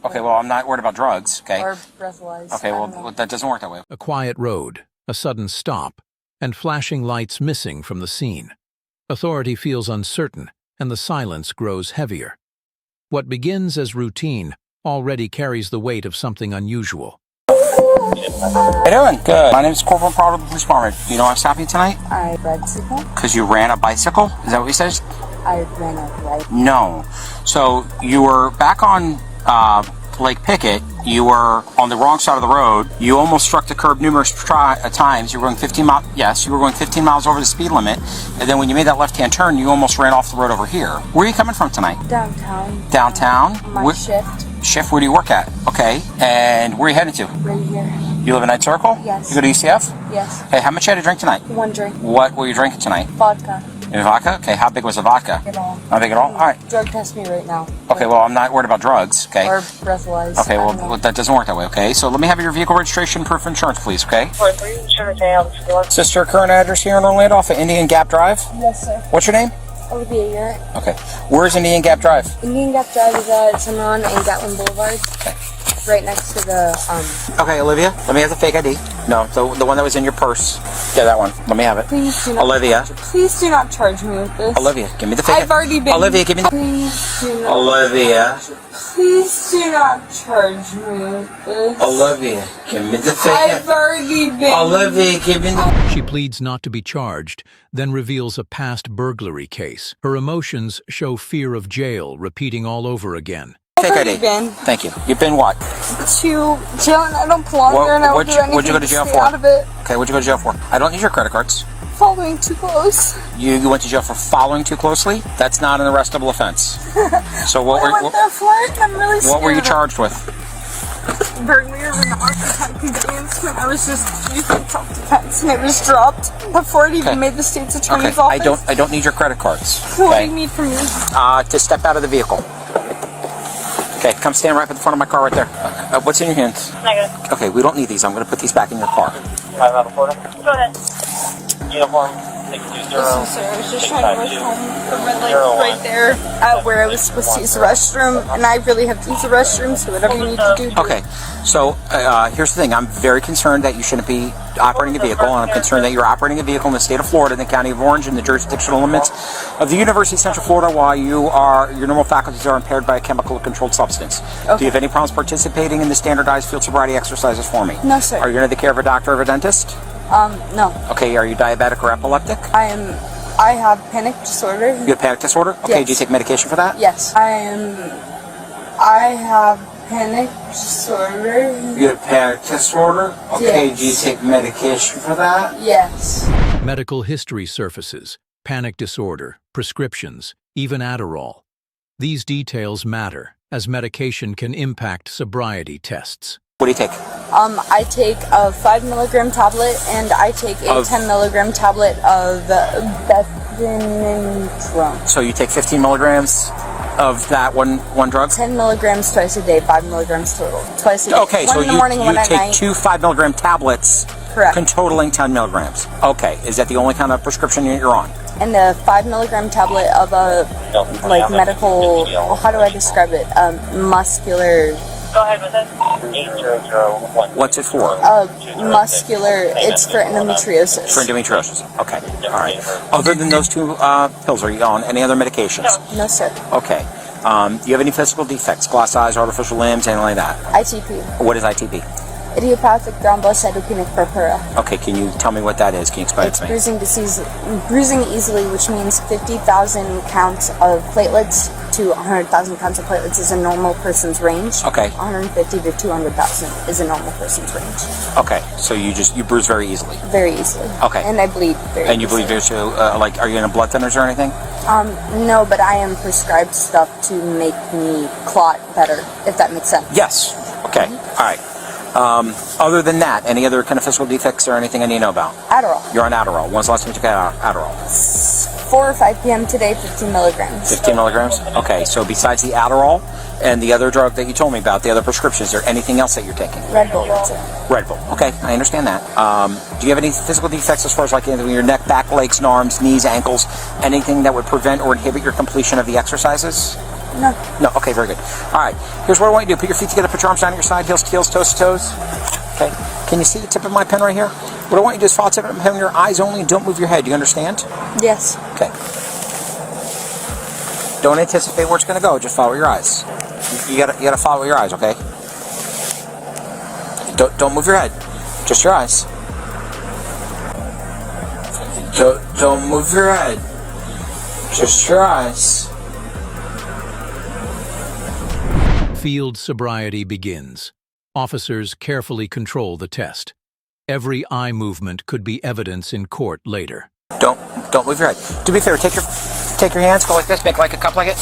Okay, well, I'm not worried about drugs, okay? Or breathalyzed. Okay, well, that doesn't work that way. A quiet road, a sudden stop, and flashing lights missing from the scene. Authority feels uncertain, and the silence grows heavier. What begins as routine already carries the weight of something unusual. How you doing? Good. My name is Corporal Proud of the Police Department. You know why I'm stopping you tonight? I bicycle. Because you ran a bicycle? Is that what you said? I ran a bike. No. So you were back on Lake Pickett. You were on the wrong side of the road. You almost struck the curb numerous times. You were going 15 miles. Yes, you were going 15 miles over the speed limit. And then when you made that left-hand turn, you almost ran off the road over here. Where are you coming from tonight? Downtown. Downtown? My shift. Shift? Where do you work at? Okay. And where are you heading to? Right here. You live in Night Circle? Yes. You go to ECF? Yes. Hey, how much you had to drink tonight? 1 drink. What were you drinking tonight? Vodka. Vodka? Okay, how big was the vodka? Not at all. Not big at all? All right. Drug test me right now. Okay, well, I'm not worried about drugs, okay? Or breathalyzed. Okay, well, that doesn't work that way, okay? So let me have your vehicle registration, proof of insurance, please, okay? Sister, current address here in Orlando off of Indian Gap Drive? Yes, sir. What's your name? Olivia, you're right. Okay. Where's Indian Gap Drive? Indian Gap Drive is at Cimarron and Gatlin Boulevard. Okay. Right next to the, Okay, Olivia, let me have the fake ID. No, the one that was in your purse. Yeah, that one. Let me have it. Please do not. Olivia. Please do not charge me with this. Olivia, give me the fake I've already been. Olivia, give me the... Please do not. Olivia. Please do not charge me with this. Olivia, give me the fake I've already been. Olivia, give me the... She pleads not to be charged, then reveals a past burglary case. Her emotions show fear of jail repeating all over again. Fake ID. Been Thank you. You've been what? to jail and I don't belong there and I don't do anything what'd you go to jail stay for? out of it. Okay, what'd you go to jail for? I don't need your credit cards. Following too close. You went to jail for following too closely? That's not an arrestable offense. So what I went there for it and I'm really scared. what were you charged with? Burglary of an occupied conveyance when I was just using self-defense and it was dropped before it even made the state's attorney's office. I don't need your credit cards. So what do you need from me? To step out of the vehicle. Okay, come stand right at the front of my car right there. What's in your hands? Negative. Okay, we don't need these. I'm going to put these back in your car. 5 out of 40. Go ahead. Uniform 620. Listen, sir, I was just trying to rush home from red light right there at where I was supposed to use the restroom, and I really have to use the restroom, so whatever you need to do. Okay, so here's the thing. I'm very concerned that you shouldn't be operating a vehicle, and I'm concerned that you're operating a vehicle in the state of Florida, in the county of Orange, in the jurisdictional limits of the University of Central Florida, while your normal faculties are impaired by a chemical controlled substance. Okay. Do you have any problems participating in the standardized field sobriety exercises for me? No, sir. Are you under the care of a doctor or a dentist? No. Okay, are you diabetic or epileptic? I have panic disorder. You have panic disorder? Okay, Yes. do you take medication for that? Yes. I have panic disorder. You have panic disorder? Okay, Yes. do you take medication for that? Yes. Medical history surfaces, panic disorder, prescriptions, even Adderall. These details matter, as medication can impact sobriety tests. What do you take? I take a 5 milligram tablet and I take a 10 milligram tablet of bethindrone. So you take 15 milligrams of that one drug? 10 milligrams twice a day, 5 milligrams total. Twice a day. Okay, one so in the morning, one you at take night. 2 5 milligram tablets, Correct. totaling 10 milligrams. Okay, is that the only kind of prescription you're on? And a 5 milligram tablet of a medical, how do I describe it? Muscular. Go ahead with it. 8001. What's it for? Muscular, it's for endometriosis. For endometriosis. Okay, all right. Other than those 2 pills, are you on any other medications? No, sir. Okay. Do you have any physical defects? Glass eyes, artificial limbs, anything like that? ITP. What is ITP? Idiopathic thrombocytopenic purpura. Okay, can you tell me what that is? Can you explain it It's to me? bruising easily, which means 50,000 counts of platelets to 100,000 counts of platelets is a normal person's range. Okay. 150 to 200,000 is a normal person's range. Okay, so you bruise very easily. Very easily. Okay. And I bleed very easily. And you bleed too, are you in a blood thinners or anything? No, but I am prescribed stuff to make me clot better, if that makes sense. Yes. Okay, all right. Other than that, any other kind of physical defects or anything I need to know about? Adderall. You're on Adderall. When's the last time you took Adderall? 4 or 5 p.m. today, 15 milligrams. 15 milligrams? Okay, so besides the Adderall and the other drug that you told me about, the other prescriptions, is there anything else that you're taking? Red Bull, that's it. Red Bull. Okay, I understand that. Do you have any physical defects as far as like in your neck, back, legs, and arms, knees, ankles, anything that would prevent or inhibit your completion of the exercises? No. No, okay, very good. All right, here's what I want you to do. Put your feet together, put your arms down at your side, heels to heels, toes to toes. Okay, can you see the tip of my pen right here? What I want you to do is follow the tip of my pen with your eyes only and don't move your head. Do you understand? Yes. Okay. Don't anticipate where it's going to go, just follow your eyes. You gotta follow your eyes, okay? Don't move your head, just your eyes. Don't move your head, just your eyes. Field sobriety begins. Officers carefully control the test. Every eye movement could be evidence in court later. Don't move your head. Do me a favor, take your hands, go like this, make like a cup like it,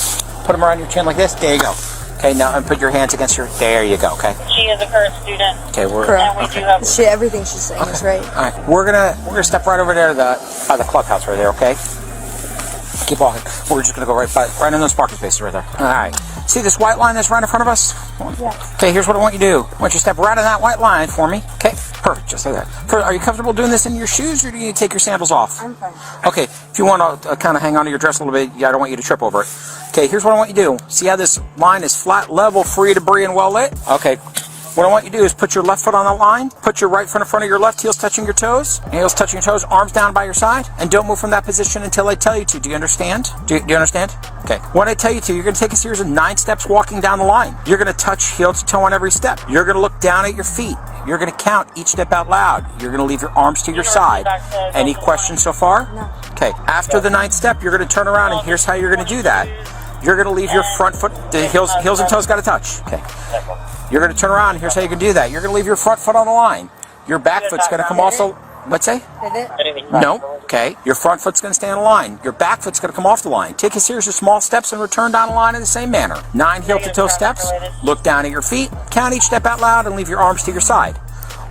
put them around your chin like this, there you go. Okay, now and put your hands against your, there you go, okay? She is a current student. Okay, Correct. And we do have... Everything she's saying is right. Alright, we're gonna step right over there to the clubhouse right there, okay? Keep walking. We're just gonna go right in those parking spaces right there. Alright. See this white line that's right in front of us? Yes. Okay, here's what I want you to do. I want you to step right on that white line for me. Okay, perfect, just like that. Are you comfortable doing this in your shoes, or do you need to take your sandals off? I'm fine. Okay, if you want to kind of hang on to your dress a little bit, I don't want you to trip over it. Okay, here's what I want you to do. See how this line is flat, level, free of debris, and well lit? Okay. What I want you to do is put your left foot on that line, put your right foot in front of your left, heels touching your toes, arms down by your side, and don't move from that position until I tell you to. Do you understand? Do you understand? Okay. When I tell you to, you're going to take a series of 9 steps walking down the line. You're going to touch heel to toe on every step. You're going to look down at your feet. You're going to count each step out loud. You're going to leave your arms to your side. Any questions so far? No. Okay. After the 9th step, you're going to turn around, and here's how you're going to do that. You're going to leave your front foot, the heels and toes got to touch. Okay. You're going to turn around, and here's how you can do that. You're going to leave your front foot on the line. Your back foot's going to come off the... What's say? No. Okay. Your front foot's going to stay on the line. Your back foot's going to come off the line. Take a series of small steps and return down the line in the same manner. 9 heel-to-toe steps. Look down at your feet. Count each step out loud and leave your arms to your side.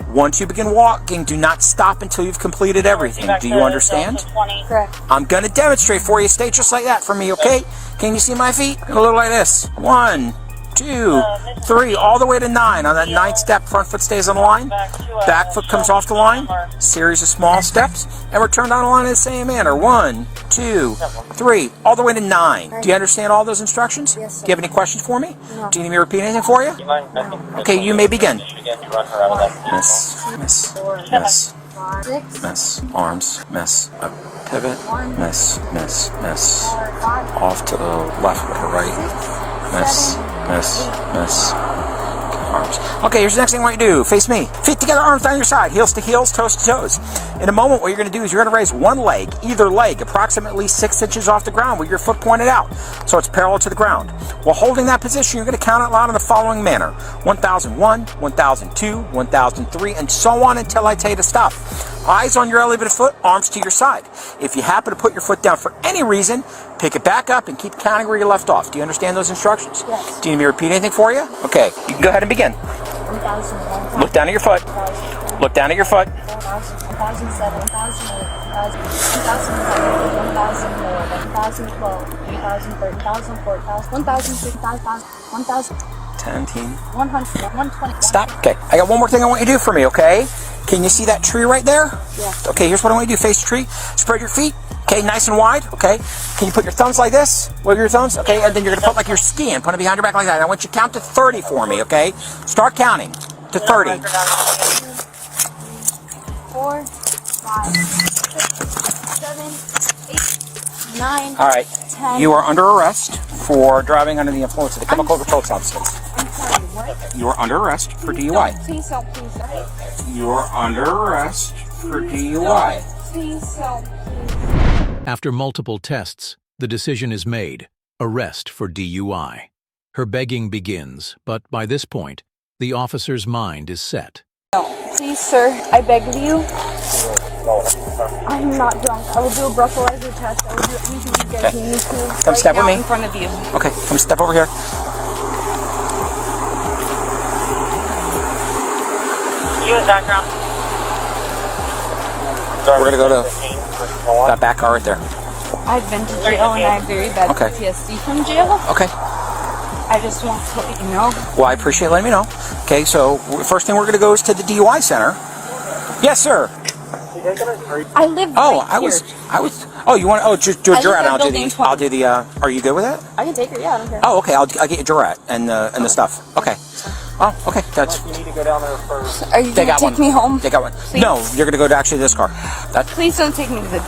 Once you begin walking, do not stop until you've completed everything. Do you understand? Correct. I'm going to demonstrate for you. Stay just like that for me, okay? Can you see my feet? It'll look like this. 1, 2, 3, all the way to 9. On that 9th step, front foot stays on the line. Back foot comes off the line. Series of small steps. And return down the line in the same manner. 1, 2, 3, all the way to 9. Do you understand all those instructions? Yes, sir. Do you have any questions for me? No. Do you need me to repeat anything for you? Okay, you may begin. Miss, arms, miss, pivot, miss, off to the left or right, miss, arms. Okay, here's the next thing I want you to do. Face me. Feet together, arms down your side, heels to heels, toes to toes. In a moment, what you're going to do is you're going to raise one leg, either leg, approximately 6 inches off the ground with your foot pointed out, so it's parallel to the ground. While holding that position, you're going to count out loud in the following manner: 1001, 1002, 1003, and so on until I tell you to stop. Eyes on your elevated foot, arms to your side. If you happen to put your foot down for any reason, pick it back up and keep counting where you left off. Do you understand those instructions? Yes. Do you need me to repeat anything for you? Okay, you can go ahead and begin. 1,001. Look down at your foot. Look down at your foot. 1,007, 1,008, 1,009, 1,011, 1,012, 1,013, 1,014, 1,015, 1,000, 10, 100, 120. Stop. Okay, I got one more thing I want you to do for me, okay? Can you see that tree right there? Yeah. Okay, here's what I want you to do. Face the tree. Spread your feet. Okay, nice and wide. Okay. Can you put your thumbs like this? Wiggle your thumbs. Okay, and then you're going to put like you're skiing. Put it behind your back like that. I want you to count to 30 for me, okay? Start counting to 30. 4, 5, 6, 7, 8, 9. All right. 10. You are under arrest for driving under the influence of the chemical controlled substance. I'm sorry, what? You are under arrest for DUI. Please don't, please don't. You are under arrest for DUI. Please don't. After multiple tests, the decision is made: arrest for DUI. Her begging begins, but by this point, the officer's mind is set. Please, sir, I beg of you. I'm not drunk. I will do a breathalyzer test. I will do anything you guys need me to. Come step with me. In front of you. Okay, come step over here. U.S. background. We're gonna go to that back car right there. I've been to jail and I have very bad Okay. PTSD from jail. Okay. I just want to let you know. Well, I appreciate letting me know. Okay, so first thing we're gonna go is to the DUI center. Yes, sir. I live Oh, right here. Oh, you want? Oh, just do a I live Durette. in And I'll do building the. I'll do the. Are you good with it? I can take her. Yeah, I don't care. Oh, okay. I'll get you Durette and the stuff. Okay. Oh, okay. That's. You need to go down there first. Are you They gonna got take one. me home? They got one. Please? No, you're gonna go to actually this car. That. Please don't take me to the.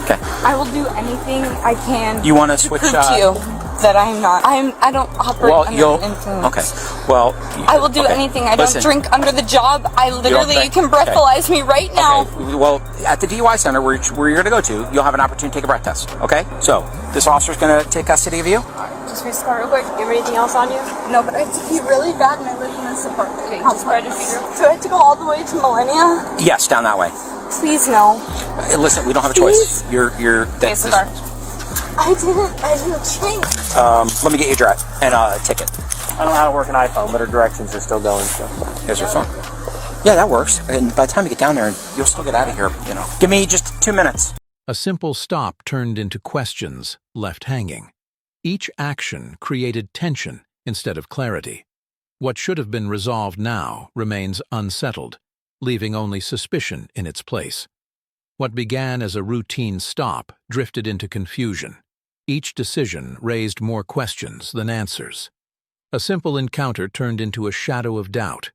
Okay. I will do anything I can. You want to switch? Prove to you that I'm not. I don't operate Well, under you'll. the influence. Okay. Well. I will do okay. anything. I Listen. don't drink under the job. I literally, you drink? can breathalyze me right now. Okay. Well, at the DUI center where you're going to go to, you'll have an opportunity to take a breath test. Okay. So this officer's going to take custody of you. Just restart real quick. You have anything else on you? No, but I have to pee really bad and I live in this apartment. Okay, just try to figure. Do I have to go all the way to Millennia? Yes, down that way. Please no. Listen, we don't have a choice. You're. That's. I didn't change. Let me get you a direct and a ticket. I don't know how to work an iPhone, but her directions are still going. So. Here's your phone. Yeah, that works. And by the time you get down there, you'll still get out of here. You know. Give me just 2 minutes. A simple stop turned into questions left hanging. Each action created tension instead of clarity. What should have been resolved now remains unsettled, leaving only suspicion in its place. What began as a routine stop drifted into confusion. Each decision raised more questions than answers. A simple encounter turned into a shadow of doubt,